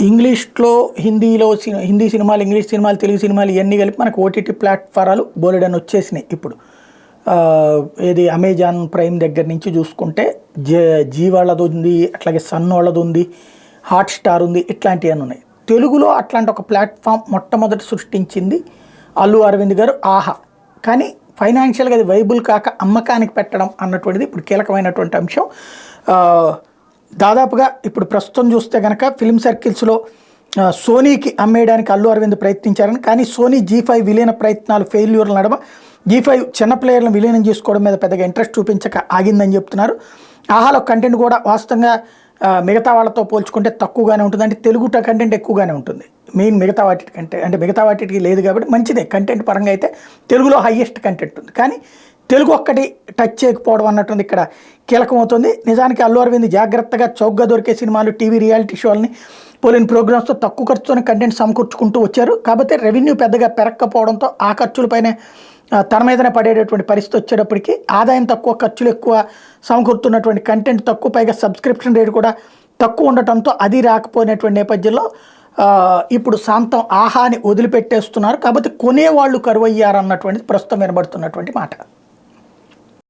ఇంగ్లీష్లో హిందీ సినిమాలు, ఇంగ్లీష్ సినిమాలు, తెలుగు సినిమాలు ఇవన్నీ కలిపి మనకు ఓటీటీ ప్లాట్ఫారాలు బోలెడని వచ్చేసినాయి ఇప్పుడు. ఏది అమెజాన్ ప్రైమ్ దగ్గర నుంచి చూసుకుంటే జీ వాళ్ళది ఉంది, అట్లాగే సన్ వాళ్ళది ఉంది, హాట్స్టార్ ఉంది, ఇట్లాంటివన్నీ ఉన్నాయి. తెలుగులో అట్లాంటి ఒక ప్లాట్ఫామ్ మొట్టమొదటి సృష్టించింది అల్లు అరవింద్ గారు ఆహా. కానీ ఫైనాన్షియల్గా అది వైబుల్ కాక అమ్మకానికి పెట్టడం అన్నటువంటిది ఇప్పుడు కీలకమైనటువంటి అంశం. దాదాపుగా ఇప్పుడు ప్రస్తుతం చూస్తే కనుక ఫిల్మ్ సర్కిల్స్లో సోనీకి అమ్మేయడానికి అల్లు అరవింద్ ప్రయత్నించారని, కానీ సోనీ G5 విలీన ప్రయత్నాలు ఫెయిల్యూర్ల నడమ G5 చిన్న ప్లేయర్లను విలీనం చేసుకోవడం మీద పెద్దగా ఇంట్రెస్ట్ చూపించక ఆగిందని చెప్తున్నారు. ఆహాలో కంటెంట్ కూడా వాస్తవంగా మిగతా వాళ్ళతో పోల్చుకుంటే తక్కువగానే ఉంటుంది, అంటే తెలుగు కంటెంట్ ఎక్కువగానే ఉంటుంది మెయిన్ మిగతా వాటి కంటే, అంటే మిగతా వాటికి లేదు కాబట్టి మంచిదే కంటెంట్ పరంగా. అయితే తెలుగులో హయ్యెస్ట్ కంటెంట్ ఉంది, కానీ తెలుగు ఒక్కటి టచ్ చేయకపోవడం అన్నట్టుంది ఇక్కడ కీలకమవుతుంది. నిజానికి అల్లు అరవింద్ జాగ్రత్తగా చౌకగా దొరికే సినిమాలు, టీవీ రియాలిటీ షోలని, పోలిన ప్రోగ్రామ్స్తో తక్కువ ఖర్చుతోనే కంటెంట్ సమకూర్చుకుంటూ వచ్చారు. కాబట్టి రెవెన్యూ పెద్దగా పెరగకపోవడంతో ఆ ఖర్చులపైనే తన మీదనే పడేటటువంటి పరిస్థితి వచ్చేటప్పటికి ఆదాయం తక్కువ, ఖర్చులు ఎక్కువ, సమకూరుతున్నటువంటి కంటెంట్ తక్కువ, పైగా సబ్స్క్రిప్షన్ రేట్ కూడా తక్కువ ఉండటంతో అది రాకపోయినటువంటి నేపథ్యంలో ఇప్పుడు శాంతం ఆహాని వదిలిపెట్టేస్తున్నారు. కాబట్టి కొనేవాళ్ళు కరువయ్యారన్నటువంటిది ప్రస్తుతం వినబడుతున్నటువంటి మాట.